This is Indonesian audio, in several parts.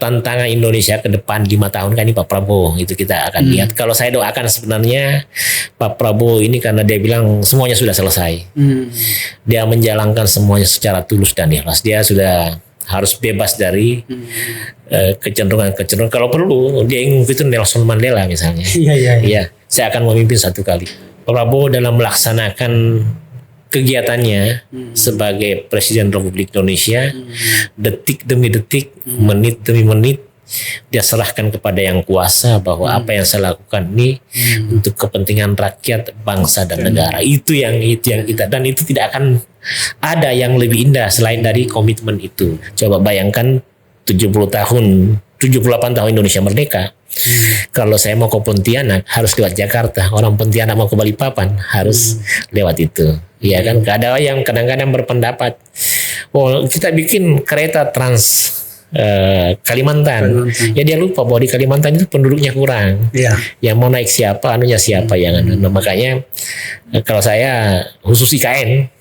tantangan Indonesia ke depan 5 tahun kan ini Pak Prabowo, itu kita akan lihat. Kalau saya doakan sebenarnya Pak Prabowo ini karena dia bilang semuanya sudah selesai. Dia menjalankan semuanya secara tulus dan ikhlas. Dia sudah harus bebas dari kecenderungan-kecenderungan. Kalau perlu dia ingin itu Nelson Mandela misalnya. Iya, saya akan memimpin satu kali. Prabowo dalam melaksanakan kegiatannya sebagai Presiden Republik Indonesia, detik demi detik, menit demi menit, dia serahkan kepada yang kuasa bahwa apa yang saya lakukan ini untuk kepentingan rakyat, bangsa dan negara. Itu yang kita, dan itu tidak akan ada yang lebih indah selain dari komitmen itu. Coba bayangkan 78 tahun Indonesia merdeka. Kalau saya mau ke Pontianak harus lewat Jakarta, orang Pontianak mau ke Balikpapan harus lewat itu. Ya kan, ada yang kadang-kadang berpendapat, oh kita bikin kereta trans Kalimantan. Ya dia lupa bahwa di Kalimantan itu penduduknya kurang. Yang mau naik siapa, anunya siapa yang anu. Nah, makanya kalau saya khusus IKN,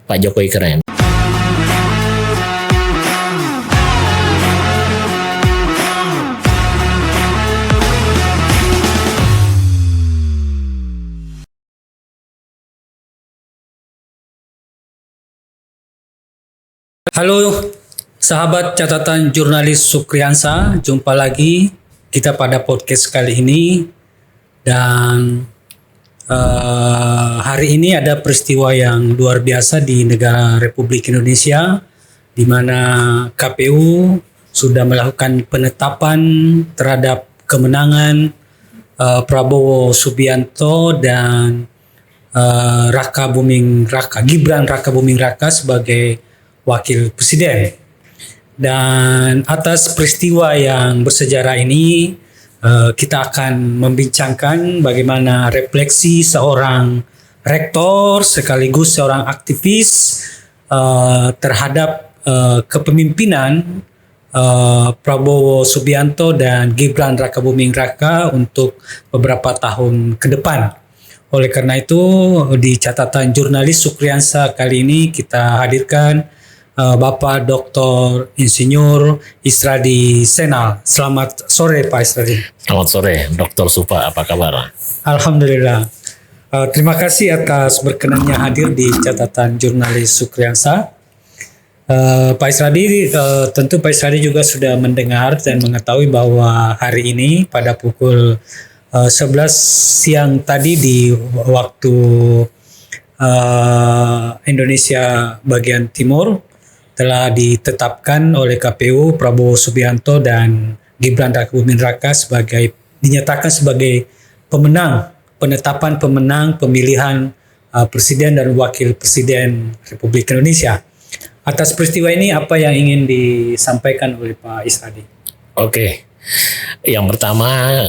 Pak Jokowi keren. Halo sahabat catatan jurnalis Sukriyansa, jumpa lagi kita pada podcast kali ini. Dan hari ini ada peristiwa yang luar biasa di negara Republik Indonesia, di mana KPU sudah melakukan penetapan terhadap kemenangan Prabowo Subianto dan Gibran Raka Buming Raka sebagai Wakil Presiden. Dan atas peristiwa yang bersejarah ini kita akan membincangkan bagaimana refleksi seorang rektor sekaligus seorang aktivis terhadap kepemimpinan Prabowo Subianto dan Gibran Raka Buming Raka untuk beberapa tahun ke depan. Oleh karena itu di catatan jurnalis Sukriyansa kali ini kita hadirkan Bapak Dr. Insinyur Isradi Senal. Selamat sore Pak Isradi. Selamat sore Dr. Supa, apa kabar? Alhamdulillah. Terima kasih atas berkenannya hadir di catatan jurnalis Sukriyansa. Pak Isradi, tentu Pak Isradi juga sudah mendengar dan mengetahui bahwa hari ini pada pukul 11 siang tadi di waktu Indonesia bagian timur telah ditetapkan oleh KPU Prabowo Subianto dan Gibran Raka Buming Raka dinyatakan sebagai penetapan pemenang pemilihan Presiden dan Wakil Presiden Republik Indonesia. Atas peristiwa ini apa yang ingin disampaikan oleh Pak Isradi? Oke. Yang pertama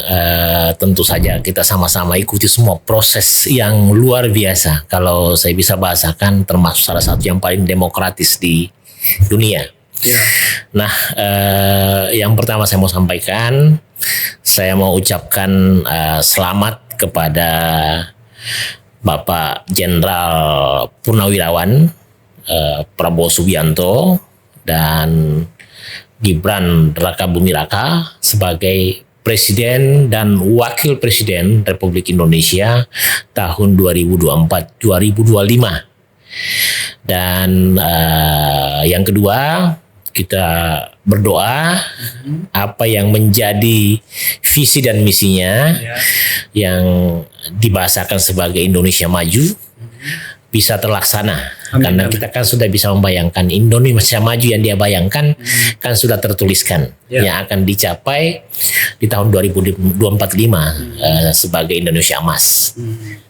tentu saja kita sama-sama ikuti semua proses yang luar biasa. Kalau saya bisa bahasakan termasuk salah satu yang paling demokratis di dunia. Nah, yang pertama saya mau sampaikan, saya mau ucapkan selamat kepada Bapak Jenderal Purnawirawan Prabowo Subianto dan Gibran Raka Buming Raka sebagai Presiden dan Wakil Presiden Republik Indonesia tahun 2024-2025. Dan yang kedua, kita berdoa apa yang menjadi visi dan misinya yang dibahasakan sebagai Indonesia Maju bisa terlaksana. Karena kita kan sudah bisa membayangkan Indonesia Maju yang dia bayangkan kan sudah tertuliskan yang akan dicapai di tahun 2045 sebagai Indonesia Emas.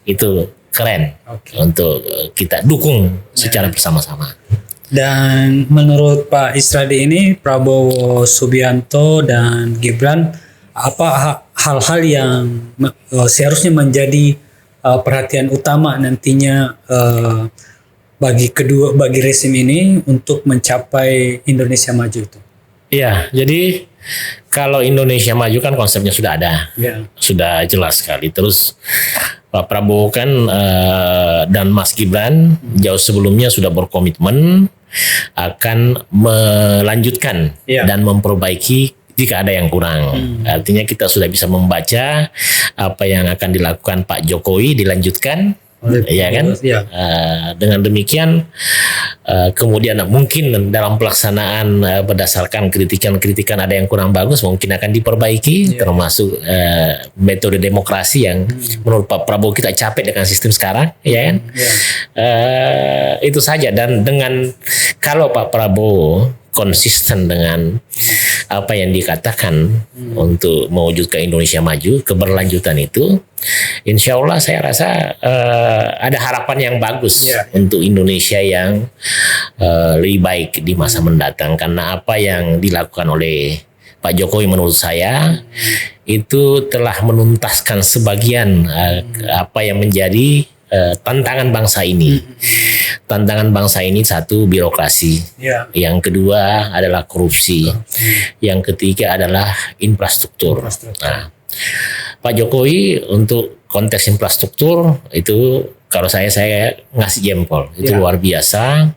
Itu keren untuk kita dukung secara bersama-sama. Dan menurut Pak Isradi ini Prabowo Subianto dan Gibran, apa hal-hal yang seharusnya menjadi perhatian utama nantinya bagi rezim ini untuk mencapai Indonesia Maju itu? Iya, jadi kalau Indonesia Maju kan konsepnya sudah ada, sudah jelas sekali. Terus Pak Prabowo kan dan Mas Gibran jauh sebelumnya sudah berkomitmen akan melanjutkan dan memperbaiki jika ada yang kurang. Artinya kita sudah bisa membaca apa yang akan dilakukan Pak Jokowi dilanjutkan, ya kan? Ya. Dengan demikian kemudian mungkin dalam pelaksanaan berdasarkan kritikan-kritikan ada yang kurang bagus mungkin akan diperbaiki, termasuk metode demokrasi yang menurut Pak Prabowo kita capek dengan sistem sekarang, ya kan? Itu saja. Dan dengan kalau Pak Prabowo konsisten dengan apa yang dikatakan untuk mewujudkan Indonesia maju, keberlanjutan itu, insya Allah saya rasa ada harapan yang bagus untuk Indonesia yang lebih baik di masa mendatang. Karena apa yang dilakukan oleh Pak Jokowi menurut saya itu telah menuntaskan sebagian apa yang menjadi tantangan bangsa ini. Tantangan bangsa ini satu, birokrasi. Yang kedua adalah korupsi. Yang ketiga adalah infrastruktur. Nah, Pak Jokowi untuk konteks infrastruktur itu kalau saya ngasih jempol. Itu luar biasa.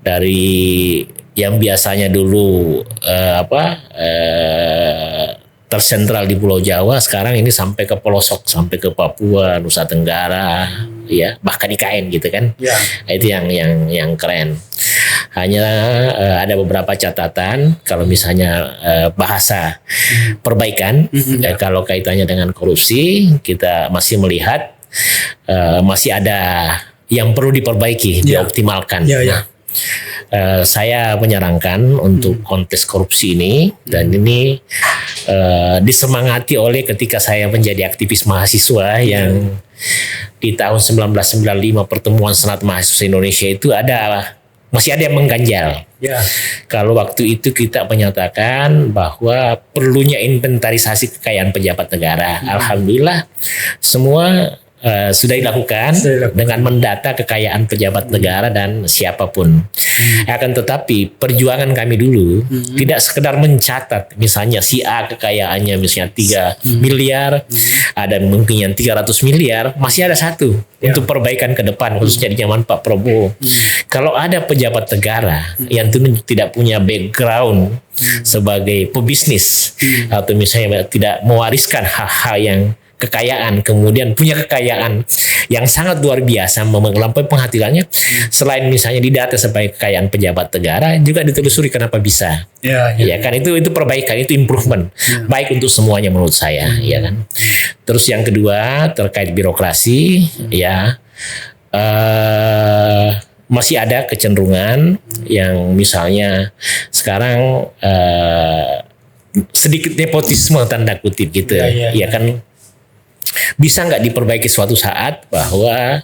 Dari yang biasanya dulu tersentral di Pulau Jawa, sekarang ini sampai ke pelosok, sampai ke Papua, Nusa Tenggara, ya bahkan IKN gitu kan. Itu yang keren. Hanya ada beberapa catatan kalau misalnya bahasa perbaikan, kalau kaitannya dengan korupsi kita masih melihat masih ada yang perlu diperbaiki, dioptimalkan. Saya menyarankan untuk konteks korupsi ini, dan ini disemangati oleh ketika saya menjadi aktivis mahasiswa yang di tahun 1995 pertemuan Senat Mahasiswa Indonesia itu masih ada yang mengganjal. Kalau waktu itu kita menyatakan bahwa perlunya inventarisasi kekayaan pejabat negara. Alhamdulillah semua sudah dilakukan dengan mendata kekayaan pejabat negara dan siapapun. Akan tetapi perjuangan kami dulu tidak sekedar mencatat misalnya si A kekayaannya misalnya 3 miliar, ada mungkin yang 300 miliar, masih ada satu untuk perbaikan ke depan khususnya di zaman Pak Prabowo. Kalau ada pejabat negara yang tidak punya background sebagai pebisnis atau misalnya tidak mewariskan hal-hal yang kekayaan, kemudian punya kekayaan yang sangat luar biasa melampaui penghasilannya, selain misalnya didata sebagai kekayaan pejabat negara, juga ditelusuri kenapa bisa. Ya kan, itu perbaikan, itu improvement baik untuk semuanya menurut saya, ya kan. Terus yang kedua terkait birokrasi, masih ada kecenderungan yang misalnya sekarang sedikit nepotisme tanda kutip gitu, ya kan. Bisa nggak diperbaiki suatu saat bahwa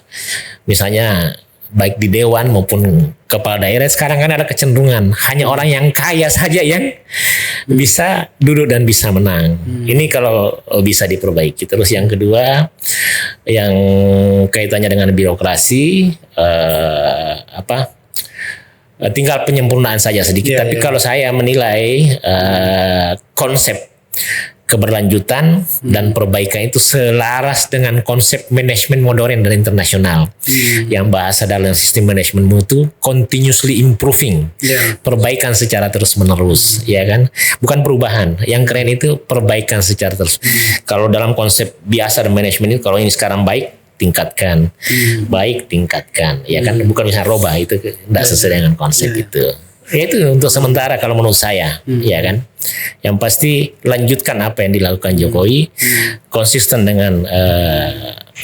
misalnya baik di dewan maupun kepala daerah sekarang kan ada kecenderungan hanya orang yang kaya saja yang bisa duduk dan bisa menang. Ini kalau bisa diperbaiki. Terus yang kedua yang kaitannya dengan birokrasi, tinggal penyempurnaan saja sedikit. Tapi kalau saya menilai konsep keberlanjutan dan perbaikan itu selaras dengan konsep manajemen modern dan internasional, yang bahasa dalam sistem manajemen mutu continuously improving, perbaikan secara terus menerus, ya kan, bukan perubahan. Yang keren itu perbaikan secara terus. Kalau dalam konsep biasa dan manajemen itu, kalau ini sekarang baik, tingkatkan, baik tingkatkan, ya kan, bukan misalnya robah, itu tidak sesuai dengan konsep itu. Ya itu untuk sementara kalau menurut saya, ya kan. Yang pasti lanjutkan apa yang dilakukan Jokowi, konsisten dengan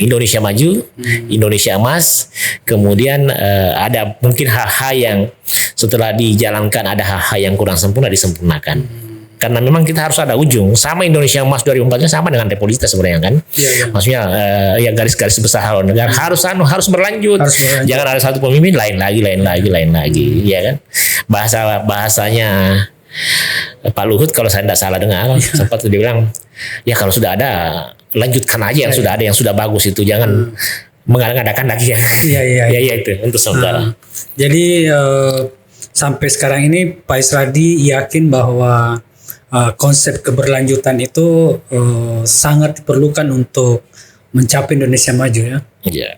Indonesia maju, Indonesia emas. Kemudian ada mungkin hal-hal yang setelah dijalankan ada hal-hal yang kurang sempurna, disempurnakan. Karena memang kita harus ada ujung. Sama Indonesia emas 2045 sama dengan Repolita sebenarnya kan. Maksudnya ya garis-garis besar haluan negara harus berlanjut. Jangan ada satu pemimpin lain lagi, ya kan. Bahasanya Pak Luhut kalau saya tidak salah dengar sempat dia bilang, ya kalau sudah ada lanjutkan aja yang sudah ada, yang sudah bagus itu, jangan mengadakan lagi ya. Ya itu untuk saudara. Jadi sampai sekarang ini Pak Isradi yakin bahwa konsep keberlanjutan itu sangat diperlukan untuk mencapai Indonesia maju ya.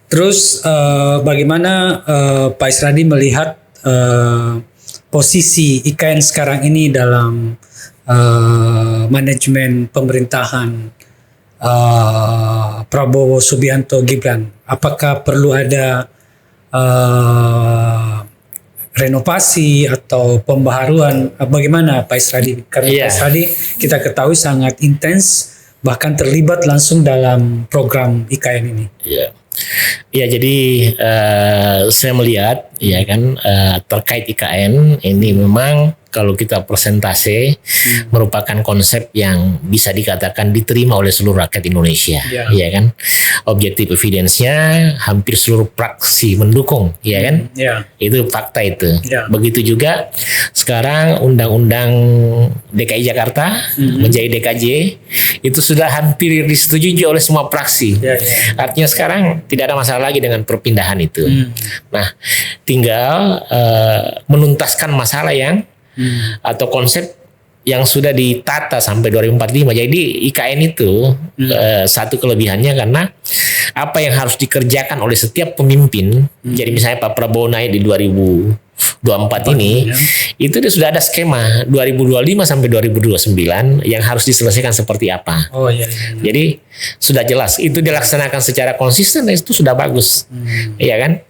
Terus bagaimana Pak Isradi melihat posisi IKN sekarang ini dalam manajemen pemerintahan Prabowo Subianto Gibran? Apakah perlu ada renovasi atau pembaharuan? Bagaimana Pak Isradi? Karena Pak Isradi kita ketahui sangat intens, bahkan terlibat langsung dalam program IKN ini. Ya, jadi saya melihat ya kan terkait IKN ini memang kalau kita persentase merupakan konsep yang bisa dikatakan diterima oleh seluruh rakyat Indonesia, ya kan. Objektif evidence-nya hampir seluruh praksi mendukung, ya kan. Itu fakta itu. Begitu juga sekarang Undang-Undang DKI Jakarta menjadi DKJ itu sudah hampir disetujui oleh semua praksi. Artinya sekarang tidak ada masalah lagi dengan perpindahan itu. Nah, tinggal menuntaskan masalah yang atau konsep yang sudah ditata sampai 2045. Jadi IKN itu satu kelebihannya karena apa yang harus dikerjakan oleh setiap pemimpin. Jadi misalnya Pak Prabowo naik di 2024 ini, itu dia sudah ada skema 2025 sampai 2029 yang harus diselesaikan seperti apa. Jadi sudah jelas itu dilaksanakan secara konsisten, itu sudah bagus. Iya kan?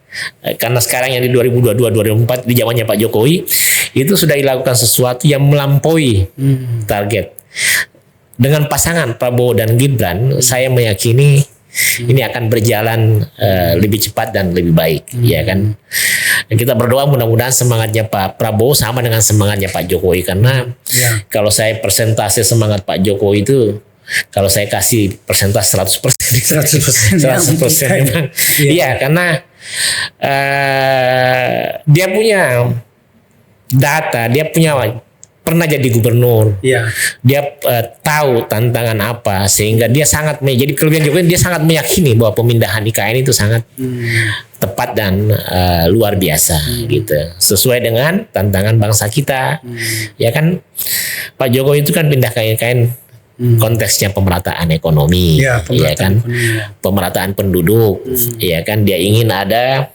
Karena sekarang yang di 2022-2024 di zamannya Pak Jokowi itu sudah dilakukan sesuatu yang melampaui target. Dengan pasangan Prabowo dan Gibran, saya meyakini ini akan berjalan lebih cepat dan lebih baik, ya kan. Dan kita berdoa mudah-mudahan semangatnya Pak Prabowo sama dengan semangatnya Pak Jokowi, karena kalau saya persentase semangat Pak Jokowi itu, kalau saya kasih persentase 100%, 100% memang. Iya, karena dia punya data, dia punya pernah jadi gubernur, dia tahu tantangan apa, sehingga dia sangat jadi kelebihan Jokowi, dia sangat meyakini bahwa pemindahan IKN itu sangat tepat dan luar biasa gitu, sesuai dengan tantangan bangsa kita. Ya kan, Pak Jokowi itu kan pindah ke IKN konteksnya pemerataan ekonomi, pemerataan penduduk, ya kan, dia ingin ada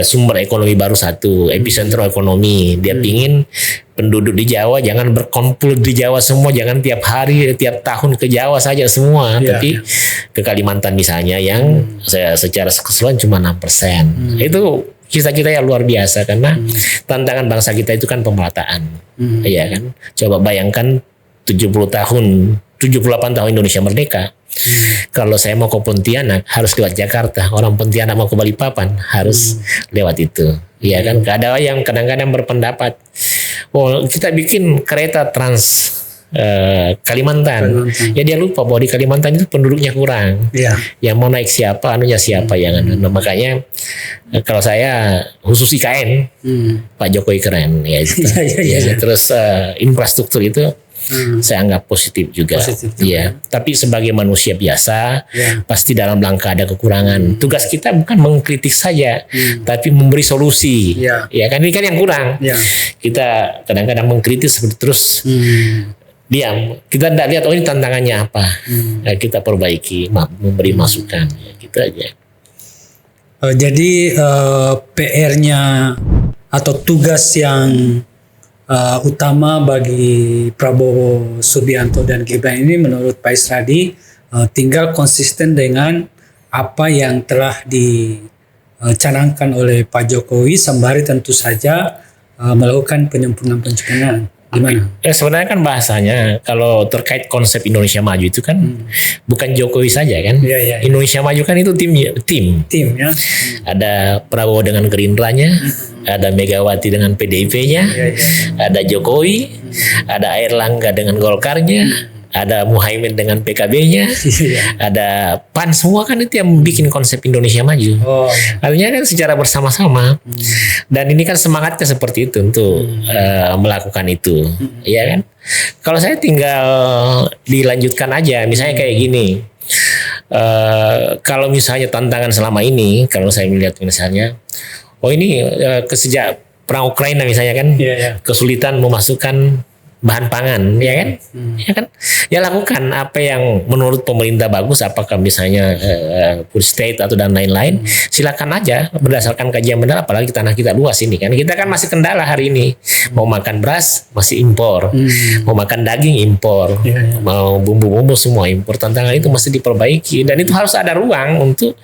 sumber ekonomi baru satu, epicentrum ekonomi. Dia ingin penduduk di Jawa jangan berkumpul di Jawa semua, jangan tiap hari, tiap tahun ke Jawa saja semua, tapi ke Kalimantan misalnya yang secara keseluruhan cuma 6%. Itu cita-cita yang luar biasa, karena tantangan bangsa kita itu kan pemerataan, ya kan. Coba bayangkan 78 tahun Indonesia merdeka. Kalau saya mau ke Pontianak harus lewat Jakarta, orang Pontianak mau ke Balikpapan harus lewat itu, ya kan. Ada yang kadang-kadang berpendapat, oh kita bikin kereta trans Kalimantan. Ya dia lupa bahwa di Kalimantan itu penduduknya kurang. Yang mau naik siapa, anunya siapa yang nah, makanya kalau saya khusus IKN, Pak Jokowi keren ya. Terus infrastruktur itu saya anggap positif juga. Tapi sebagai manusia biasa pasti dalam langkah ada kekurangan. Tugas kita bukan mengkritik saja, tapi memberi solusi. Ya kan, ini kan yang kurang. Kita kadang-kadang mengkritik seperti terus diam. Kita tidak lihat ini tantangannya apa. Kita perbaiki, memberi masukan, gitu aja. Jadi PR-nya atau tugas yang utama bagi Prabowo Subianto dan Gibran ini menurut Pak Isradi tinggal konsisten dengan apa yang telah dicanangkan oleh Pak Jokowi, sembari tentu saja melakukan penyempurnaan. Gimana? Sebenarnya kan bahasanya kalau terkait konsep Indonesia Maju itu kan bukan Jokowi saja kan. Indonesia Maju kan itu tim ya. Ada Prabowo dengan Gerindranya, ada Megawati dengan PDIP-nya, ada Jokowi, ada Airlangga dengan Golkarnya, ada Muhaimin dengan PKB-nya, ada PAN, semua kan itu yang bikin konsep Indonesia Maju. Artinya kan secara bersama-sama. Dan ini kan semangatnya seperti itu untuk melakukan itu, ya kan. Kalau saya tinggal dilanjutkan aja, misalnya kayak gini. Kalau misalnya tantangan selama ini, kalau saya melihat misalnya, sejak perang Ukraina misalnya kan, kesulitan memasukkan bahan pangan, ya kan? Ya kan? Ya lakukan apa yang menurut pemerintah bagus, apakah misalnya food state atau dan lain-lain, silakan aja berdasarkan kajian benar, apalagi tanah kita luas ini kan. Kita kan masih kendala hari ini. Mau makan beras masih impor. Mau makan daging impor. Mau bumbu-bumbu semua impor. Tantangan itu mesti diperbaiki dan itu harus ada ruang untuk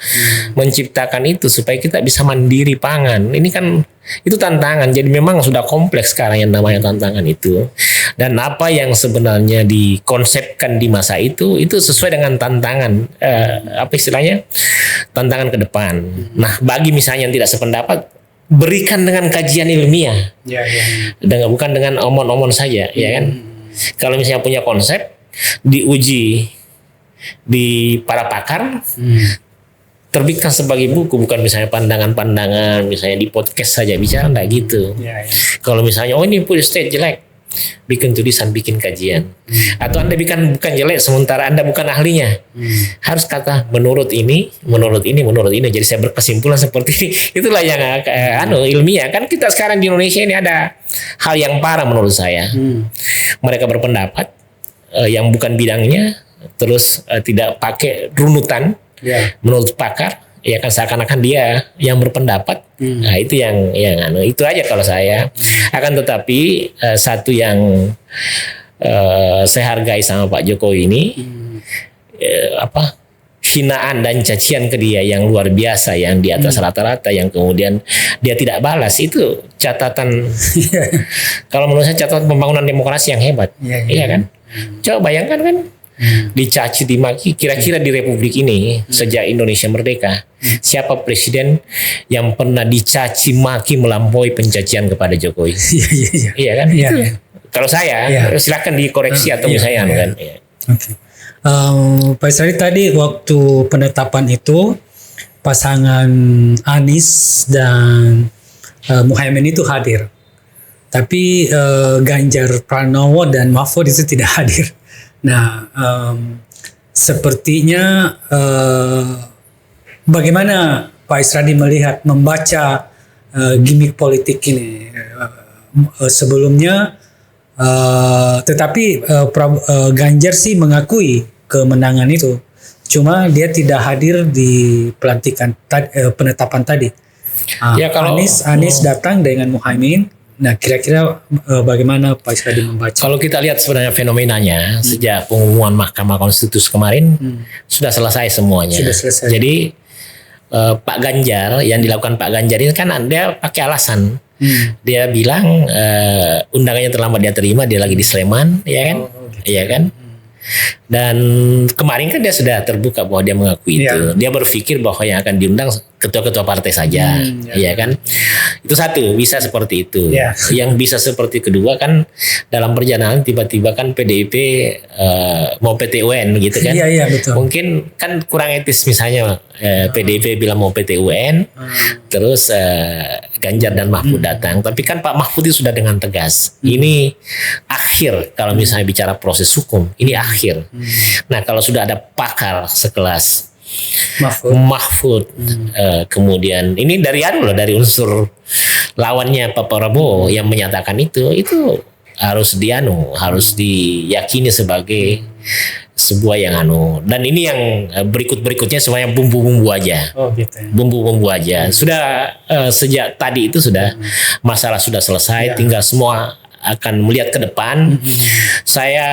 menciptakan itu supaya kita bisa mandiri pangan. Ini kan itu tantangan. Jadi memang sudah kompleks sekarang yang namanya tantangan itu. Dan apa yang sebenarnya dikonsepkan di masa itu sesuai dengan tantangan apa istilahnya? Tantangan ke depan. Nah, bagi misalnya yang tidak sependapat, berikan dengan kajian ilmiah. Dan bukan dengan omon-omon saja, ya kan? Kalau misalnya punya konsep diuji di para pakar, terbitkan sebagai buku, bukan misalnya pandangan-pandangan misalnya di podcast saja bicara, enggak gitu. Kalau misalnya ini food state jelek, bikin tulisan, bikin kajian. Atau Anda bukan jelek sementara Anda bukan ahlinya. Harus kata menurut ini. Jadi saya berkesimpulan seperti ini. Itulah yang ilmiah. Kan kita sekarang di Indonesia ini ada hal yang parah menurut saya. Mereka berpendapat yang bukan bidangnya, terus tidak pakai runutan. Menurut pakar, ya kan seakan-akan dia yang berpendapat. Nah itu yang itu aja kalau saya. Akan tetapi satu yang saya hargai sama Pak Jokowi ini, hinaan dan cacian ke dia yang luar biasa, yang di atas rata-rata, yang kemudian dia tidak balas, itu catatan. Kalau menurut saya catatan pembangunan demokrasi yang hebat. Iya kan? Coba bayangkan kan. Dicaci dimaki, kira-kira di Republik ini sejak Indonesia merdeka siapa presiden yang pernah dicaci maki melampaui pencacian kepada Jokowi? Iya kan? Kalau saya silakan dikoreksi atau misalnya kan. Pak Isradi, tadi waktu penetapan itu pasangan Anies dan Muhaimin itu hadir, tapi Ganjar Pranowo dan Mahfud itu tidak hadir. Nah, sepertinya bagaimana Pak Isradi membaca gimmick politik ini sebelumnya, tetapi Ganjar sih mengakui kemenangan itu, cuma dia tidak hadir di pelantikan penetapan tadi. Ya, kalau Anies datang dengan Muhaimin. Nah, kira-kira bagaimana Pak Isradi membaca? Kalau kita lihat sebenarnya fenomenanya sejak pengumuman Mahkamah Konstitusi kemarin sudah selesai semuanya. Sudah selesai. Jadi Pak Ganjar, yang dilakukan Pak Ganjar ini kan dia pakai alasan. Dia bilang undangannya terlambat dia terima, dia lagi di Sleman, ya kan? Iya kan? Dan kemarin kan dia sudah terbuka bahwa dia mengakui itu. Dia berpikir bahwa yang akan diundang ketua-ketua partai saja, ya kan? Itu satu, bisa seperti itu. Yang bisa seperti kedua kan dalam perjalanan tiba-tiba kan PDIP mau PT UN gitu kan? Betul. Mungkin kan kurang etis misalnya PDIP bilang mau PT UN, terus Ganjar dan Mahfud datang. Tapi kan Pak Mahfud itu sudah dengan tegas. Ini akhir kalau misalnya bicara proses hukum, ini akhir. Nah kalau sudah ada pakar sekelas Mahfud, kemudian ini dari unsur lawannya Pak Prabowo yang menyatakan itu harus diyakini sebagai sebuah yang dan ini yang berikutnya semuanya bumbu-bumbu aja. Bumbu-bumbu aja. Sudah sejak tadi itu sudah masalah sudah selesai, tinggal semua akan melihat ke depan. Saya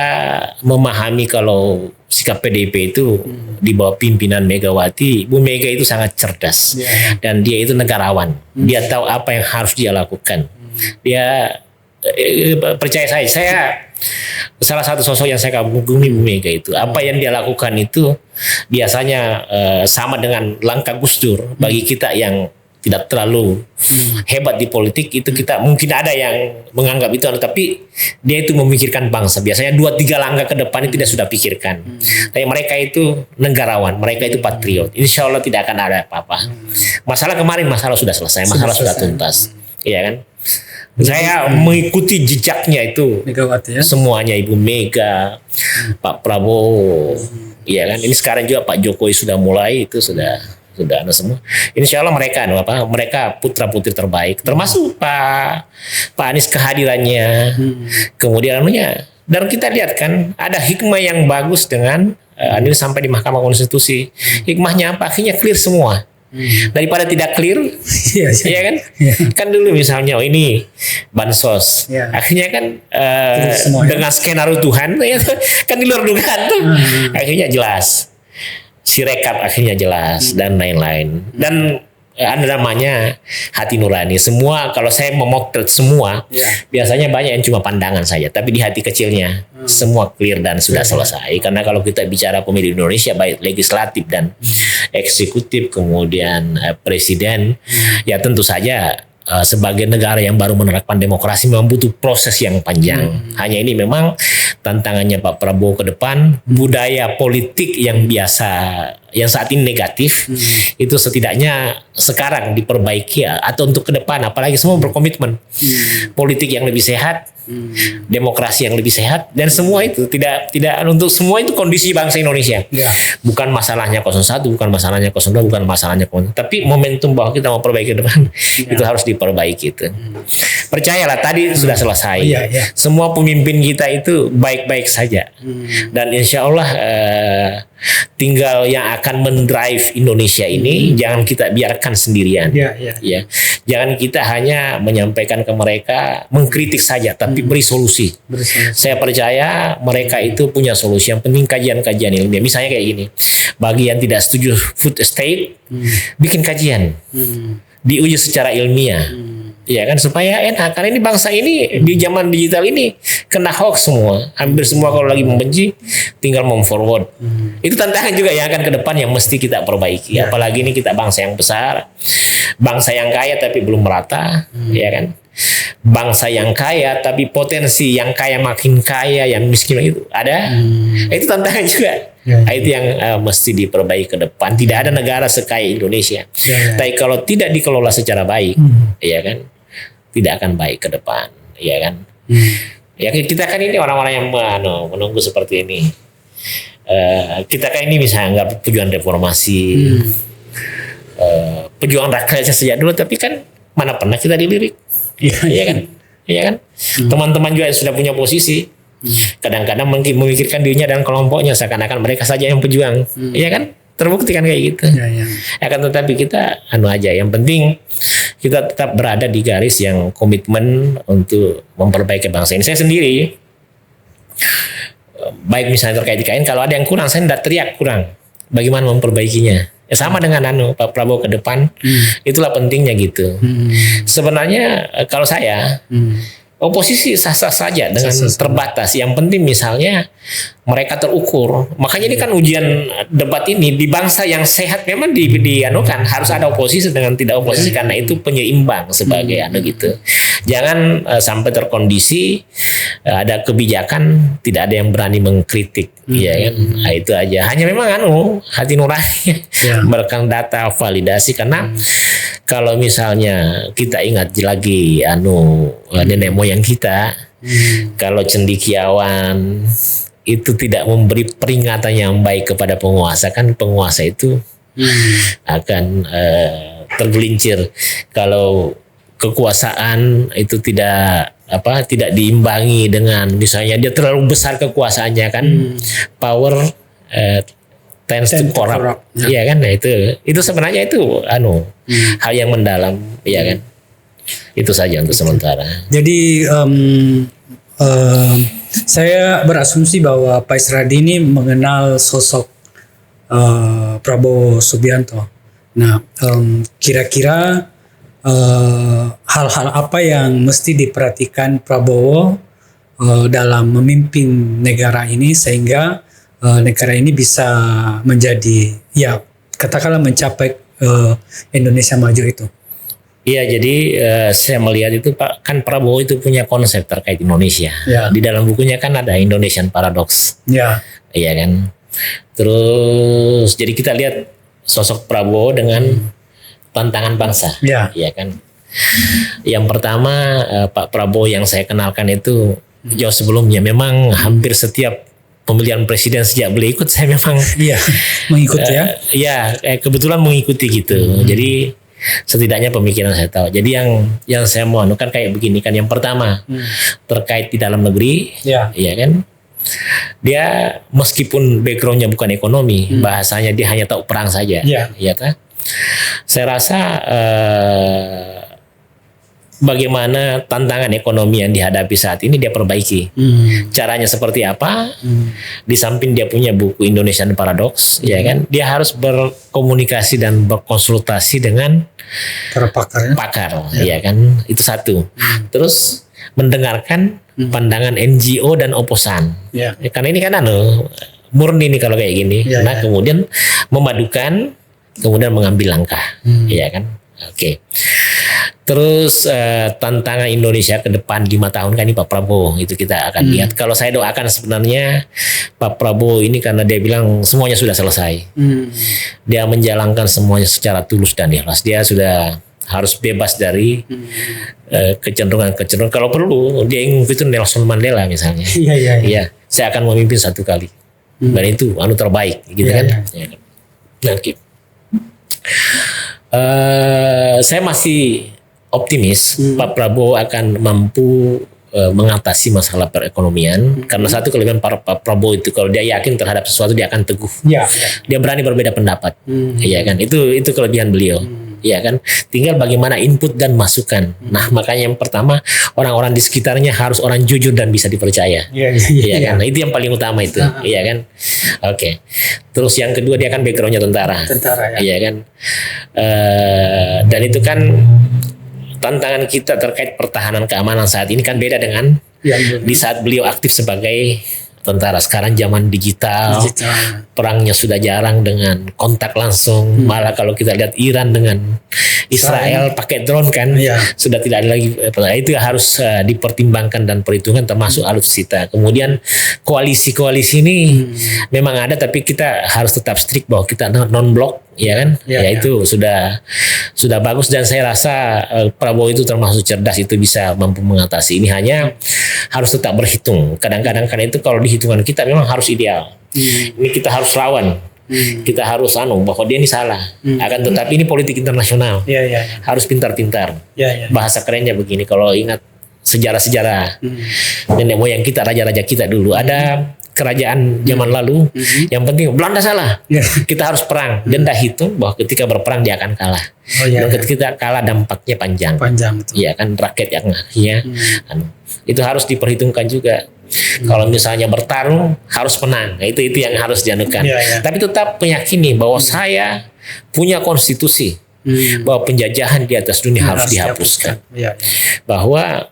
memahami kalau sikap PDIP itu di bawah pimpinan Megawati, Bu Mega itu sangat cerdas dan dia itu negarawan. Dia tahu apa yang harus dia lakukan. Dia percaya saya salah satu sosok yang saya kagumi Bu Mega itu. Apa yang dia lakukan itu biasanya sama dengan langkah Gus Dur. Bagi kita yang tidak terlalu hebat di politik itu, kita mungkin ada yang menganggap itu, tapi dia itu memikirkan bangsa. Biasanya 2-3 langkah ke depan itu dia sudah pikirkan. Tapi mereka itu negarawan, mereka itu patriot. Insya Allah tidak akan ada apa-apa. Masalah kemarin sudah selesai, masalah sudah tuntas, iya kan? Saya mengikuti jejaknya itu Megawati, semuanya, Ibu Mega, Pak Prabowo, iya kan? Ini sekarang juga Pak Jokowi sudah mulai itu sudah sudah semua. Insya Allah mereka putra putri terbaik, termasuk Pak Anies kehadirannya, kemudian dan kita lihat kan ada hikmah yang bagus dengan ini sampai di Mahkamah Konstitusi. Hikmahnya apa? Akhirnya clear semua. Daripada tidak clear, ya kan? Kan dulu misalnya ini bansos, akhirnya kan dengan skenario Tuhan, ya, kan di luar dugaan tuh, akhirnya jelas, Sirekap akhirnya jelas dan lain-lain. Dan ada namanya hati nurani. Semua kalau saya memotret semua, biasanya banyak yang cuma pandangan saja, tapi di hati kecilnya semua clear dan sudah selesai. Karena kalau kita bicara pemilu Indonesia, baik legislatif dan eksekutif, kemudian presiden, ya tentu saja sebagai negara yang baru menerapkan demokrasi memang butuh proses yang panjang. Hanya ini memang tantangannya Pak Prabowo ke depan, budaya politik yang biasa, yang saat ini negatif, itu setidaknya sekarang diperbaiki atau untuk ke depan, apalagi semua berkomitmen politik yang lebih sehat, demokrasi yang lebih sehat, dan semua itu tidak untuk semua itu kondisi bangsa Indonesia. Bukan masalahnya 01, bukan masalahnya 02, bukan masalahnya 01, tapi momentum bahwa kita mau perbaiki ke depan itu harus diperbaiki itu. Percayalah tadi sudah selesai. Semua pemimpin kita itu baik-baik saja. Dan insya Allah tinggal yang akan mendrive Indonesia ini jangan kita biarkan sendirian. Ya. Jangan kita hanya menyampaikan ke mereka, mengkritik saja, tapi beri solusi. Saya percaya mereka itu punya solusi. Yang penting kajian-kajian ilmiah. Misalnya kayak gini, bagi yang tidak setuju food estate, bikin kajian, diuji secara ilmiah. Ya kan, supaya enak, karena ini bangsa ini di zaman digital ini kena hoax semua, hampir semua kalau lagi membenci tinggal forward. Itu tantangan juga yang akan ke depan yang mesti kita perbaiki. Apalagi ini kita bangsa yang besar, bangsa yang kaya tapi belum merata, ya kan? Bangsa yang kaya tapi potensi yang kaya makin kaya, yang miskin itu ada. Itu tantangan juga. Itu yang mesti diperbaiki ke depan. Tidak ada negara sekaya Indonesia. Tapi kalau tidak dikelola secara baik, ya kan, tidak akan baik ke depan, ya kan. Ya kita kan ini orang-orang yang menunggu seperti ini. Kita kan ini misalnya anggap pejuang reformasi, pejuang rakyatnya sejak dulu, tapi kan mana pernah kita dilirik, ya kan, ya kan. Teman-teman juga sudah punya posisi, kadang-kadang memikirkan dirinya dan kelompoknya seakan-akan mereka saja yang pejuang, ya kan. Terbukti kan kayak gitu. Akan tetapi kita aja, yang penting kita tetap berada di garis yang komitmen untuk memperbaiki bangsa ini. Saya sendiri, baik misalnya terkait IKN, kalau ada yang kurang, saya tidak teriak kurang. Bagaimana memperbaikinya? Ya sama dengan Pak Prabowo ke depan, itulah pentingnya gitu. Sebenarnya kalau saya, oposisi sah-sah saja dengan terbatas. Yang penting misalnya mereka terukur. Makanya ini kan ujian debat ini di bangsa yang sehat memang dianukan harus ada oposisi dengan tidak oposisi, karena itu penyeimbang sebagai gitu. Jangan sampai terkondisi ada kebijakan tidak ada yang berani mengkritik, ya kan. Nah, itu aja. Hanya memang hati nurani merekam data validasi, karena kalau misalnya kita ingat lagi nenek moyang kita, kalau cendekiawan itu tidak memberi peringatan yang baik kepada penguasa, kan penguasa itu akan tergelincir. Kalau kekuasaan itu tidak diimbangi dengan misalnya dia terlalu besar kekuasaannya, kan power tends to corrupt, ya kan. Nah itu sebenarnya itu hal yang mendalam, ya kan. Itu saja untuk sementara. Jadi saya berasumsi bahwa Pak Isradi ini mengenal sosok Prabowo Subianto. Nah, kira-kira hal-hal apa yang mesti diperhatikan Prabowo dalam memimpin negara ini sehingga negara ini bisa menjadi, ya katakanlah mencapai Indonesia maju itu? Iya, jadi saya melihat itu Pak, kan Prabowo itu punya konsep terkait Indonesia. Di dalam bukunya kan ada Indonesian Paradox. Iya kan. Terus jadi kita lihat sosok Prabowo dengan tantangan bangsa. Iya kan. Yang pertama Pak Prabowo yang saya kenalkan itu jauh sebelumnya, memang hampir setiap pemilihan presiden sejak beliau ikut, saya memang Iya, mengikuti ya. ya kebetulan mengikuti gitu. Jadi setidaknya pemikiran saya tahu. Jadi yang saya mau kan kayak begini kan. Yang pertama terkait di dalam negeri, Ya. ya kan. Dia meskipun backgroundnya bukan ekonomi, bahasanya dia hanya tahu perang saja, Ya. ya kan. Saya rasa bagaimana tantangan ekonomi yang dihadapi saat ini dia perbaiki. Caranya seperti apa? Di samping dia punya buku Indonesian Paradox, ya kan, dia harus berkomunikasi dan berkonsultasi dengan Para pakar ya. pakar, ya kan, itu satu. Terus mendengarkan pandangan NGO dan oposan. Ya. Ya, karena ini kan murni nih kalau kayak gini. Ya, Nah, ya. kemudian memadukan, kemudian mengambil langkah, ya kan. Oke. Terus tantangan Indonesia ke depan 5 tahun kan ini Pak Prabowo, itu kita akan lihat. Kalau saya doakan sebenarnya Pak Prabowo ini karena dia bilang semuanya sudah selesai. Dia menjalankan semuanya secara tulus dan ikhlas. Dia sudah harus bebas dari kecenderungan-kecenderungan. Kalau perlu dia ingin itu Nelson Mandela misalnya. Iya, iya, iya. Iya, saya akan memimpin 1 kali. Dan itu terbaik gitu Iya, kan. iya. Ya. Nah, oke. Saya masih optimis Pak Prabowo akan mampu mengatasi masalah perekonomian, karena satu kelebihan Pak Prabowo itu kalau dia yakin terhadap sesuatu dia akan teguh. Ya, ya. Dia berani berbeda pendapat. Iya kan? Itu kelebihan beliau. Iya kan? Tinggal bagaimana input dan masukan. Nah, makanya yang pertama orang-orang di sekitarnya harus orang jujur dan bisa dipercaya. Iya, Iya kan? Nah, itu yang paling utama itu. Iya kan? Oke. Terus yang kedua dia kan backgroundnya tentara. Tentara ya. Iya kan? Dan itu kan tantangan kita terkait pertahanan keamanan saat ini kan beda dengan di saat beliau aktif sebagai tentara. Sekarang zaman digital, perangnya sudah jarang dengan kontak langsung. Malah kalau kita lihat Iran dengan Israel pakai drone kan, sudah tidak ada lagi. Itu harus dipertimbangkan dan perhitungan termasuk alutsista. Kemudian koalisi-koalisi ini memang ada, tapi kita harus tetap strict bahwa kita non blok, ya kan? Itu sudah bagus, dan saya rasa Prabowo itu termasuk cerdas, itu bisa mampu mengatasi. Ini hanya harus tetap berhitung. Kadang-kadang karena itu kalau dihitungan kita memang harus ideal. Ini kita harus lawan. Kita harus bahwa dia ini salah. Akan tetapi ini politik internasional. Harus pintar-pintar. Bahasa kerennya begini, kalau ingat sejarah-sejarah nenek moyang kita, raja-raja kita dulu, ada kerajaan zaman lalu yang penting Belanda salah, kita harus perang, dan dah hitung bahwa ketika berperang dia akan kalah. Dan ketika kalah dampaknya panjang. Iya kan, rakyat yang akhirnya itu harus diperhitungkan juga. Kalau misalnya bertarung harus menang, nah, itu yang harus dianukan. Tapi tetap meyakini bahwa saya punya konstitusi, bahwa penjajahan di atas dunia harus dihapuskan. Bahwa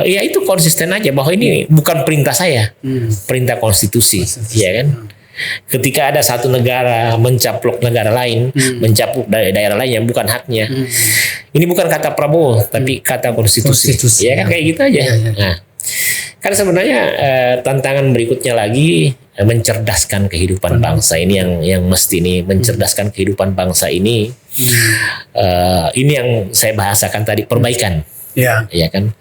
ya itu konsisten aja bahwa ini bukan perintah saya, perintah konstitusi, ya kan. Ketika ada satu negara mencaplok negara lain, mencaplok daerah lain yang bukan haknya, ini bukan kata Prabowo tapi kata konstitusi. Ya kan, kayak gitu aja. Nah, kan sebenarnya tantangan berikutnya lagi mencerdaskan kehidupan bangsa ini, yang mesti ini mencerdaskan kehidupan bangsa ini. Ini yang saya bahasakan tadi, perbaikan. Ya kan,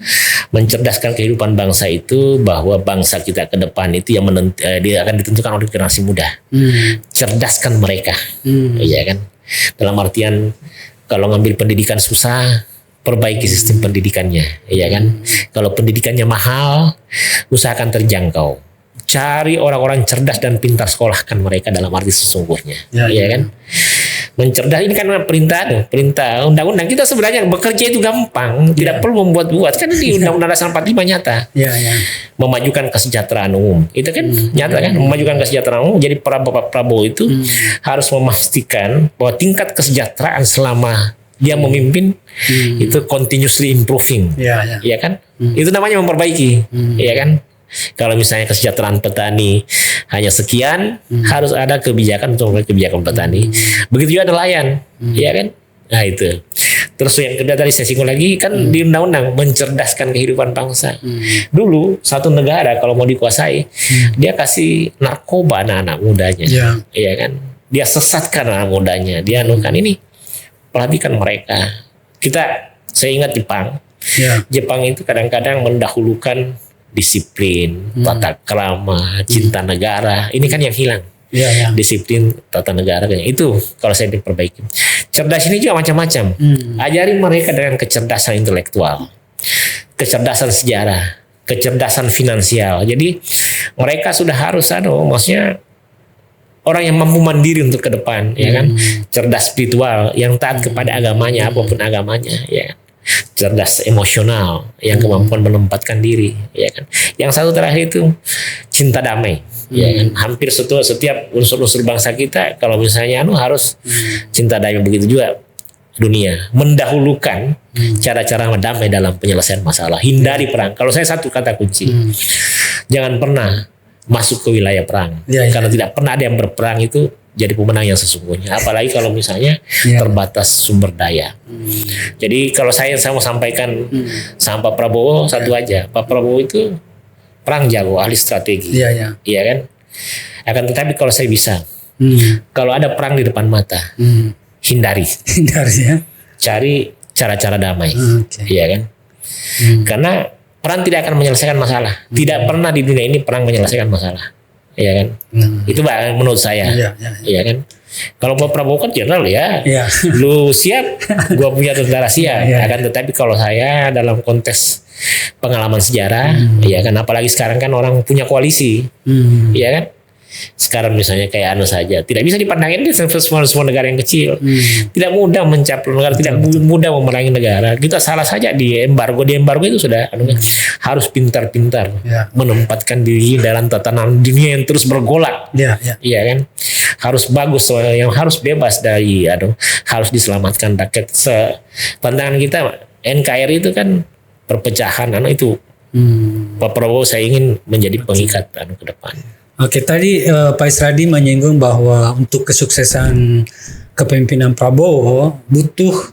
mencerdaskan kehidupan bangsa itu bahwa bangsa kita ke depan itu yang dia akan ditentukan oleh generasi muda. Cerdaskan mereka, ya kan. Dalam artian kalau ngambil pendidikan susah, perbaiki sistem pendidikannya, ya kan. Kalau pendidikannya mahal, usahakan terjangkau. Cari orang-orang cerdas dan pintar, sekolahkan mereka dalam arti sesungguhnya, ya kan. Mencerdas ini kan perintah undang-undang. Kita sebenarnya bekerja itu gampang, tidak perlu membuat-buat, kan di Undang-Undang Dasar 45 nyata. Memajukan kesejahteraan umum, itu kan nyata kan, memajukan kesejahteraan umum. Jadi Pak Prabowo itu harus memastikan bahwa tingkat kesejahteraan selama dia memimpin itu continuously improving, ya kan. Itu namanya memperbaiki, ya kan. Kalau misalnya kesejahteraan petani hanya sekian, harus ada kebijakan untuk kebijakan petani. Begitu juga nelayan, ya kan. Nah itu. Terus yang kedua tadi saya singgung lagi kan, di undang-undang mencerdaskan kehidupan bangsa. Dulu satu negara kalau mau dikuasai, dia kasih narkoba anak-anak mudanya, ya kan. Dia sesatkan anak mudanya, dia anukan ini, perhatikan mereka. Saya ingat Jepang. Jepang itu kadang-kadang mendahulukan disiplin, tata krama, cinta negara. Ini kan yang hilang. Disiplin, tata negara, itu kalau saya diperbaiki. Cerdas ini juga macam-macam. Ajari mereka dengan kecerdasan intelektual, kecerdasan sejarah, kecerdasan finansial. Jadi mereka sudah harus maksudnya orang yang mampu mandiri untuk ke depan, ya kan? Cerdas spiritual, yang taat kepada agamanya, apapun agamanya, ya. Cerdas emosional, yang kemampuan menempatkan diri, ya kan? Yang satu terakhir itu cinta damai, ya kan? Hampir setiap unsur-unsur bangsa kita, kalau misalnya harus cinta damai, begitu juga dunia, mendahulukan cara-cara damai dalam penyelesaian masalah, hindari perang. Kalau saya satu kata kunci, jangan pernah masuk ke wilayah perang, karena tidak pernah ada yang berperang itu jadi pemenang yang sesungguhnya, apalagi kalau misalnya terbatas sumber daya. Jadi kalau saya mau sampaikan sama Pak Prabowo satu aja, Pak Prabowo itu perang jago, ahli strategi, iya kan. Akan tetapi kalau saya bisa, kalau ada perang di depan mata, hindari ya, cari cara-cara damai, iya kan. Karena perang tidak akan menyelesaikan masalah. Tidak pernah di dunia ini perang menyelesaikan masalah. Iya kan? Itu menurut saya. Iya kan? Kalau Pak Prabowo kan jenderal ya. Lu siap, gua punya tentara siap. Akan tetapi kalau saya dalam konteks pengalaman sejarah, ya kan, apalagi sekarang kan orang punya koalisi. Iya kan? Sekarang misalnya kayak saja, tidak bisa dipandangin di semua negara yang kecil. Tidak mudah mencapai negara, tidak mudah memerangi negara. Kita salah saja di embargo itu sudah harus pintar-pintar menempatkan diri dalam tatanan dunia yang terus bergolak. Iya kan? Harus bagus, yang harus bebas dari harus diselamatkan rakyat. Pandangan kita NKRI itu kan perpecahan itu. Pak Prabowo saya ingin menjadi pengikat ke depan. Oke, tadi Pak Isradi menyinggung bahwa untuk kesuksesan kepemimpinan Prabowo butuh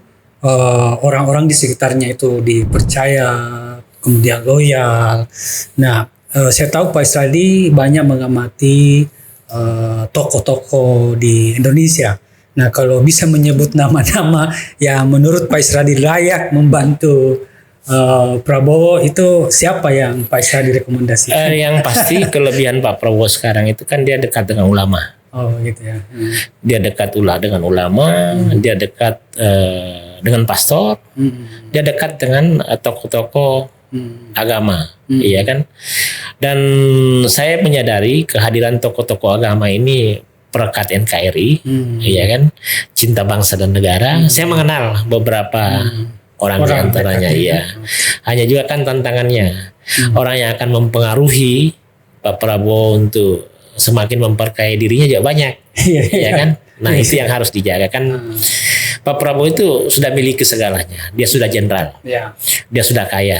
orang-orang di sekitarnya itu dipercaya, kemudian loyal. Nah, saya tahu Pak Isradi banyak mengamati tokoh-tokoh di Indonesia. Nah, kalau bisa menyebut nama-nama yang menurut Pak Isradi layak membantu Prabowo, itu siapa yang Pak Isradi rekomendasikan? Yang pasti kelebihan Pak Prabowo sekarang itu kan dia dekat dengan ulama. Oh gitu ya. Dia dekat dengan ulama, dia dekat dengan pastor, dia dekat dengan tokoh-tokoh agama, iya kan. Dan saya menyadari kehadiran tokoh-tokoh agama ini perekat NKRI, iya kan, cinta bangsa dan negara. Saya mengenal beberapa orang di antaranya, iya. Hanya juga kan tantangannya, orang yang akan mempengaruhi Pak Prabowo untuk semakin memperkaya dirinya juga banyak, ya kan. Nah itu yang harus dijaga kan. Pak Prabowo itu sudah miliki segalanya. Dia sudah jenderal, dia sudah kaya,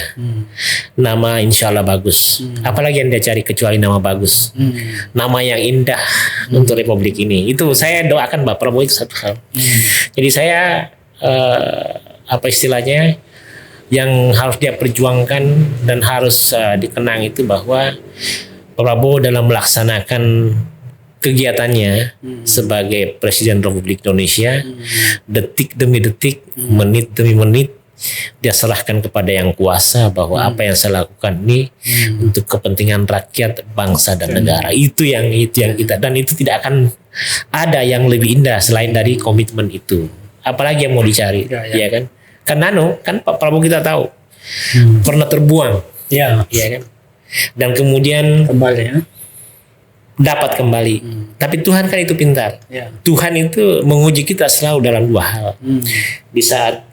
nama insya Allah bagus. Apalagi yang dia cari kecuali nama bagus, nama yang indah untuk Republik ini. Itu saya doakan Pak Prabowo itu satu hal. Jadi saya apa istilahnya yang harus dia perjuangkan dan harus dikenang itu bahwa Prabowo dalam melaksanakan kegiatannya sebagai Presiden Republik Indonesia, detik demi detik, menit demi menit, dia serahkan kepada yang kuasa bahwa apa yang saya lakukan ini untuk kepentingan rakyat, bangsa dan negara. Itu yang kita, dan itu tidak akan ada yang lebih indah selain dari komitmen itu. Apalagi yang mau dicari, ya kan? Karena kan Pak Prabowo kita tahu pernah terbuang, ya kan? Dan kemudian dapat kembali. Tapi Tuhan kan itu pintar. Tuhan itu menguji kita selalu dalam dua hal. Di saat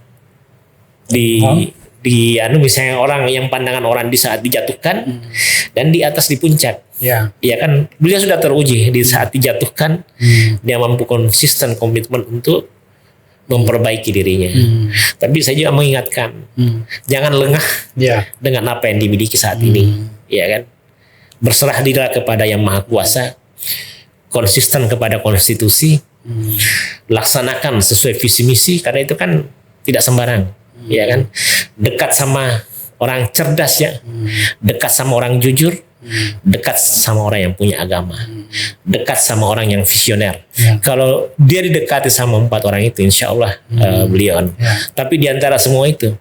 misalnya orang yang pandangan orang di saat dijatuhkan dan di atas di puncak. Ya kan, beliau sudah teruji di saat dijatuhkan, dia mampu konsisten komitmen untuk memperbaiki dirinya. Tapi saya juga mengingatkan, jangan lengah dengan apa yang dimiliki saat ini, ya kan? Berserah dirilah kepada Yang Maha Kuasa, konsisten kepada konstitusi, laksanakan sesuai visi misi, karena itu kan tidak sembarang, ya kan? Dekat sama orang cerdas ya, dekat sama orang jujur, dekat sama orang yang punya agama, dekat sama orang yang visioner. Ya. Kalau dia didekati sama 4 orang itu, insya Allah beliau. Tapi di antara semua itu,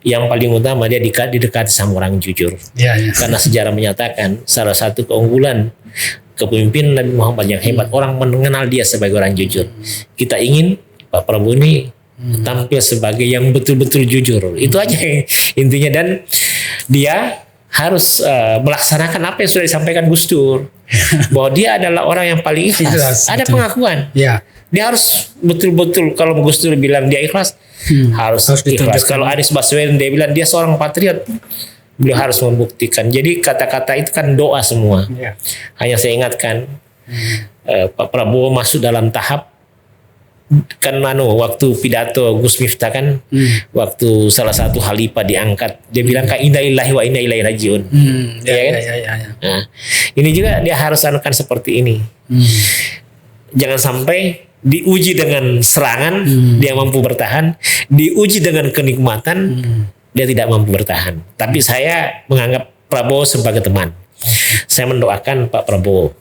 yang paling utama dia didekati sama orang jujur. Ya, ya. Karena sejarah menyatakan salah satu keunggulan kepemimpinan Nabi Muhammad yang hebat, orang mengenal dia sebagai orang jujur. Kita ingin Pak Prabowo ini tampil sebagai yang betul-betul jujur. Itu aja intinya, dan dia harus melaksanakan apa yang sudah disampaikan Gus Dur, bahwa dia adalah orang yang paling ikhlas. Ada betul. Pengakuan. Ya. Dia harus betul-betul, kalau Gus Dur bilang dia ikhlas, harus ikhlas. Kalau Anies Baswedan dia bilang dia seorang patriot, beliau harus membuktikan. Jadi kata-kata itu kan doa semua. Ya. Hanya saya ingatkan, Pak Prabowo masuk dalam tahap, kan waktu pidato Gus Miftah kan, waktu salah satu khalifah diangkat, dia bilang kan inna lillahi wa inna ilaihi rajiun. Ya. Nah, ini juga dia harus anukan seperti ini. Jangan sampai diuji dengan serangan dia mampu bertahan, diuji dengan kenikmatan dia tidak mampu bertahan. Tapi saya menganggap Prabowo sebagai teman. Saya mendoakan Pak Prabowo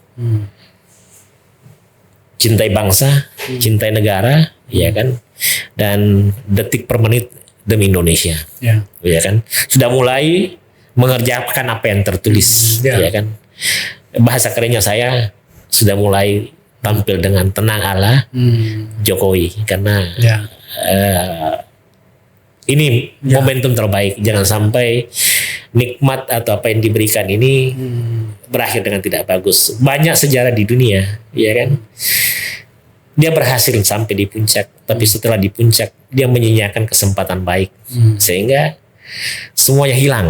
cintai bangsa, cintai negara, ya kan, dan detik per menit demi Indonesia, ya kan, sudah mulai mengerjakan apa yang tertulis, ya kan. Bahasa kerennya saya sudah mulai tampil dengan tenang ala Jokowi, karena ini momentum terbaik. Jangan sampai nikmat atau apa yang diberikan ini berakhir dengan tidak bagus. Banyak sejarah di dunia, ya kan, dia berhasil sampai di puncak, tapi setelah di puncak dia menyanyiakan kesempatan baik, sehingga semuanya hilang,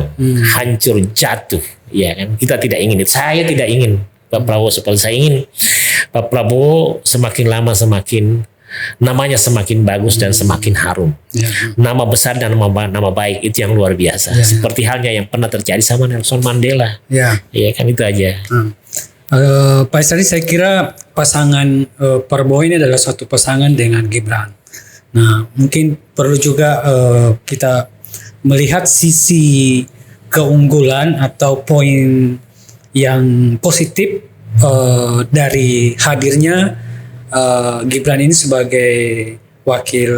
hancur, jatuh, ya kan. Kita tidak ingin itu. Saya tidak ingin Pak Prabowo seperti saya ingin Pak Prabowo semakin lama semakin namanya semakin bagus dan semakin harum. Nama besar dan nama baik itu yang luar biasa. Seperti halnya yang pernah terjadi sama Nelson Mandela. Ya kan, itu aja. Pak Isari, saya kira pasangan Prabowo ini adalah suatu pasangan dengan Gibran. Nah, mungkin perlu juga kita melihat sisi keunggulan atau poin yang positif dari hadirnya Gibran ini sebagai wakil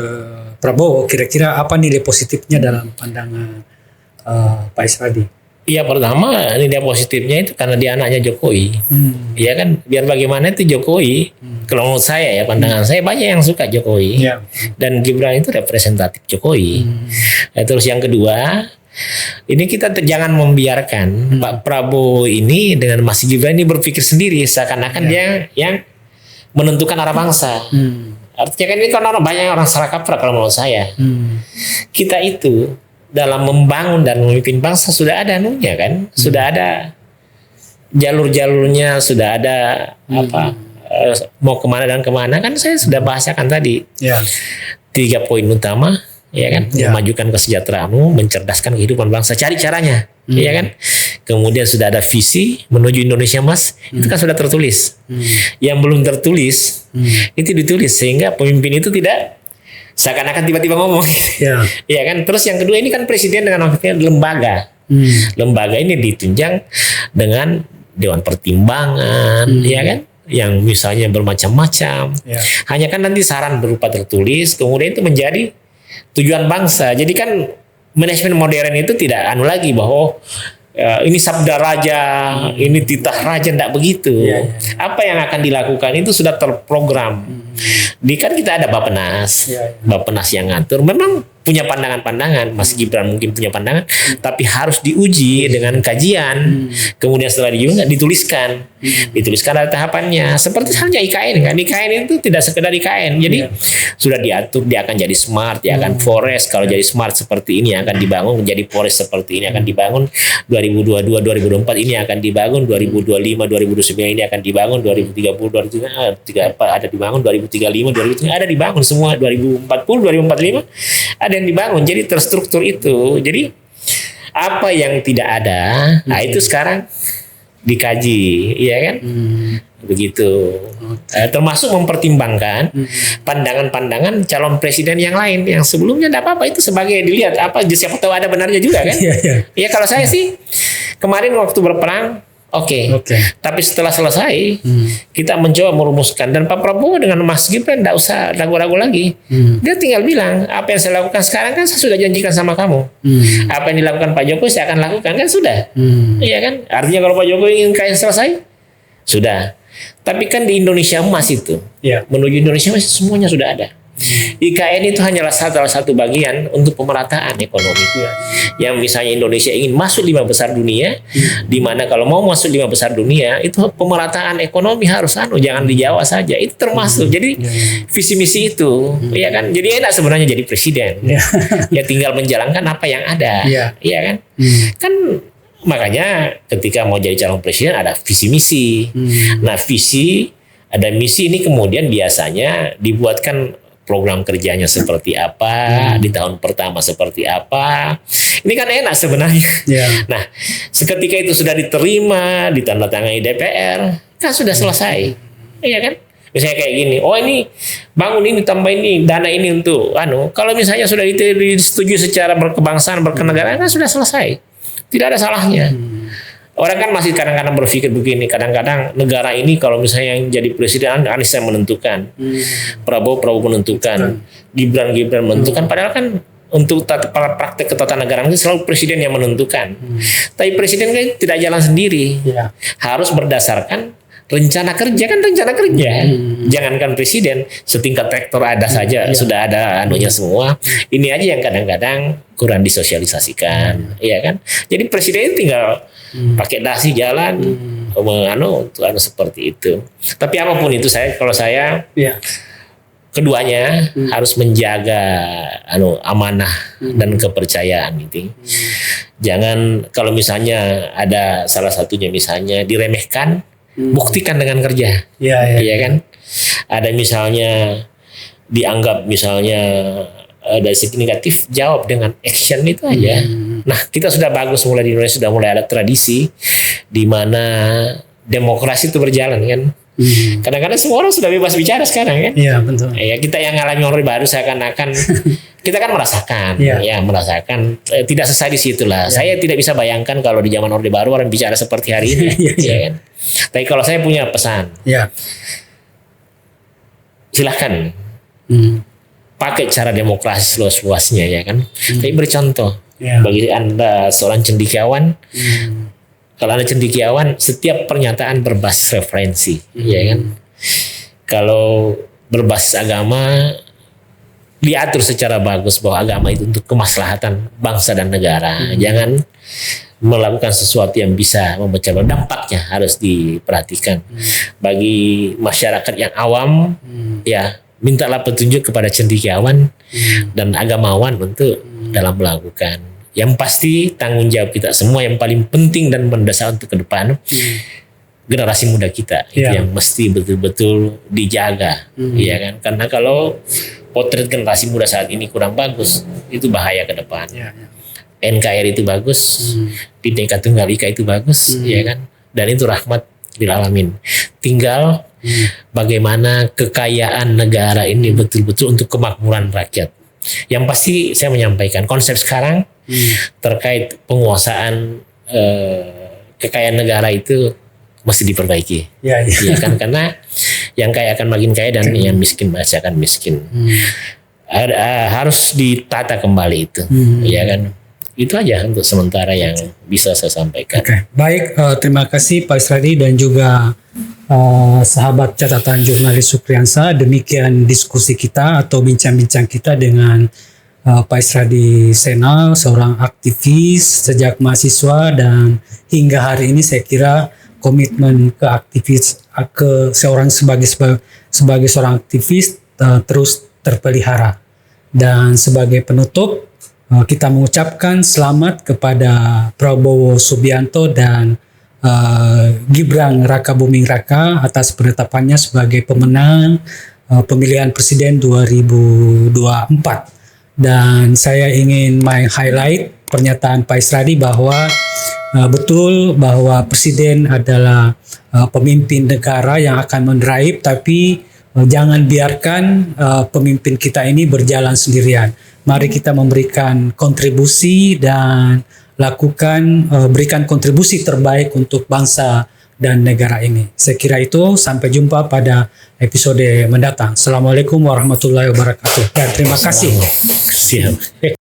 Prabowo. Kira-kira apa nilai positifnya dalam pandangan Pak Isradi? Iya, pertama nilai positifnya itu karena dia anaknya Jokowi. Iya kan, biar bagaimana itu Jokowi. Kalau menurut saya ya, pandangan saya banyak yang suka Jokowi. Dan Gibran itu representatif Jokowi. Terus yang kedua, ini kita jangan membiarkan Pak Prabowo ini dengan Mas Gibran ini berpikir sendiri, seakan-akan dia yang menentukan arah bangsa. Artinya kan ini kan banyak orang salah kaprah kalau menurut saya. Kita itu dalam membangun dan memimpin bangsa sudah ada anunya kan, sudah ada jalur-jalurnya, sudah ada mau kemana dan kemana kan, saya sudah bahasakan tadi. 3 poin utama, ya kan, memajukan kesejahteraan, mencerdaskan kehidupan bangsa, cari caranya, ya kan. Kemudian sudah ada visi menuju Indonesia Emas, itu kan sudah tertulis. Yang belum tertulis itu ditulis, sehingga pemimpin itu tidak seakan-akan tiba-tiba ngomong. Ya kan. Terus yang kedua, ini kan presiden dengan lembaga. Lembaga ini ditunjang dengan Dewan Pertimbangan, ya kan, yang misalnya bermacam-macam. Hanya kan nanti saran berupa tertulis, kemudian itu menjadi tujuan bangsa. Jadi kan manajemen modern itu tidak lagi bahwa ini sabda raja, ini titah raja, tidak begitu. Apa yang akan dilakukan itu sudah terprogram. Kan kita ada Bappenas, Bappenas yang ngatur. Memang punya pandangan-pandangan, Mas Gibran mungkin punya pandangan, tapi harus diuji dengan kajian. Kemudian setelah dituliskan ada tahapannya. Seperti halnya IKN kan, IKN itu tidak sekedar IKN. Jadi sudah diatur, dia akan jadi smart, dia akan forest. Kalau jadi smart seperti ini akan dibangun, menjadi forest seperti ini akan dibangun. 2022, 2024 ini akan dibangun, 2025, 2029 ini akan dibangun, 2030, 2030 ada dibangun, 2035, 2030 ada dibangun semua, 2040, 2045 ada yang dibangun. Jadi terstruktur itu. Jadi apa yang tidak ada, nah itu sekarang dikaji, ya kan? Begitu. Termasuk mempertimbangkan pandangan-pandangan calon presiden yang lain yang sebelumnya tidak apa-apa, itu sebagai dilihat siapa tahu ada benarnya juga kan? Kalau saya sih kemarin waktu berperang Oke. Tapi setelah selesai, kita mencoba merumuskan, dan Pak Prabowo dengan Mas Gibran tidak usah ragu-ragu lagi. Dia tinggal bilang, apa yang saya lakukan sekarang kan saya sudah janjikan sama kamu. Apa yang dilakukan Pak Jokowi saya akan lakukan, kan sudah. Iya kan? Artinya kalau Pak Jokowi ingin KN selesai, sudah. Tapi kan di Indonesia emas itu, menuju Indonesia emas semuanya sudah ada. IKN itu hanyalah salah satu bagian untuk pemerataan ekonomi. Yang misalnya Indonesia ingin masuk 5 besar dunia, di mana kalau mau masuk 5 besar dunia itu pemerataan ekonomi harus jangan di Jawa saja. Itu termasuk. Jadi visi misi itu, ya kan. Jadi enak sebenarnya jadi presiden. Ya tinggal menjalankan apa yang ada, ya kan. Kan makanya ketika mau jadi calon presiden ada visi misi. Nah visi ada misi ini kemudian biasanya dibuatkan program kerjanya seperti apa, di tahun pertama seperti apa. Ini kan enak sebenarnya. Nah, seketika itu sudah diterima, ditandatangani DPR, kan sudah selesai. Iya kan? Misalnya kayak gini, oh ini bangun ini, tambah ini, dana ini untuk kalau misalnya sudah disetujui secara berkebangsaan, berkenegaraan, kan sudah selesai. Tidak ada salahnya. Orang kan masih kadang-kadang berpikir begini, kadang-kadang negara ini kalau misalnya yang jadi presiden Anies yang menentukan, Prabowo menentukan, Gibran menentukan, padahal kan untuk praktek ketatanegaraan itu selalu presiden yang menentukan. Tapi presiden kan tidak jalan sendiri, harus berdasarkan rencana kerja. Jangankan presiden, setingkat rektor ada saja, sudah ada anunya semua. Ini aja yang kadang-kadang kurang disosialisasikan, ya kan? Jadi presiden tinggal pakai dasi jalan, seperti itu. Tapi apapun itu kalau saya keduanya harus menjaga amanah dan kepercayaan gitu. Jangan kalau misalnya ada salah satunya misalnya diremehkan, buktikan dengan kerja. Iya kan? Ada misalnya dianggap misalnya dari segi negatif, jawab dengan action itu aja. Nah, kita sudah bagus mulai di Indonesia, sudah mulai ada tradisi di mana demokrasi itu berjalan kan. Kadang-kadang semua orang sudah bebas bicara sekarang kan. Iya, betul. Ya, kita yang ngalami Orde Baru seakan-akan kita kan merasakan, merasakan tidak selesai di situlah. Saya tidak bisa bayangkan kalau di zaman Orde Baru orang bicara seperti hari ini, ya kan. Tapi kalau saya punya pesan, silahkan pakai cara demokrasi seluas-luasnya, ya kan. Tapi bercontoh. Bagi Anda seorang cendekiawan, kalau Anda cendekiawan, setiap pernyataan berbasis referensi, ya kan. Kalau berbasis agama, diatur secara bagus bahwa agama itu untuk kemaslahatan bangsa dan negara. Jangan melakukan sesuatu yang bisa memecah belah. Dampaknya harus diperhatikan. Bagi masyarakat yang awam, mintalah petunjuk kepada cendekiawan dan agamawan untuk dalam melakukan. Yang pasti tanggung jawab kita semua yang paling penting dan mendasar untuk ke depan, generasi muda kita itu yang mesti betul-betul dijaga, ya kan? Karena kalau potret generasi muda saat ini kurang bagus, itu bahaya ke depan. NKRI itu bagus, Bhinneka Tunggal Ika itu bagus, ya kan? Dan itu rahmat lil alamin. Tinggal bagaimana kekayaan negara ini betul-betul untuk kemakmuran rakyat. Yang pasti saya menyampaikan konsep sekarang terkait penguasaan kekayaan negara itu mesti diperbaiki. Ya kan, karena yang kaya akan makin kaya dan yang miskin masih akan miskin. Harus ditata kembali itu, ya kan. Itu aja untuk sementara yang bisa saya sampaikan. Baik, terima kasih Pak Isradi dan juga sahabat catatan jurnalis Supriyansa. Demikian diskusi kita atau bincang-bincang kita dengan Pak Isradi Sena, seorang aktivis sejak mahasiswa, dan hingga hari ini saya kira komitmen sebagai seorang aktivis terus terpelihara. Dan sebagai penutup, kita mengucapkan selamat kepada Prabowo Subianto dan Gibran Rakabuming Raka atas penetapannya sebagai pemenang pemilihan presiden 2024. Dan saya ingin highlight pernyataan Pak Isradi bahwa betul bahwa presiden adalah pemimpin negara yang akan mendrive, tapi Jangan biarkan pemimpin kita ini berjalan sendirian. Mari kita memberikan kontribusi dan berikan kontribusi terbaik untuk bangsa dan negara ini. Saya kira itu, sampai jumpa pada episode mendatang. Assalamualaikum warahmatullahi wabarakatuh. Dan terima kasih. Siap.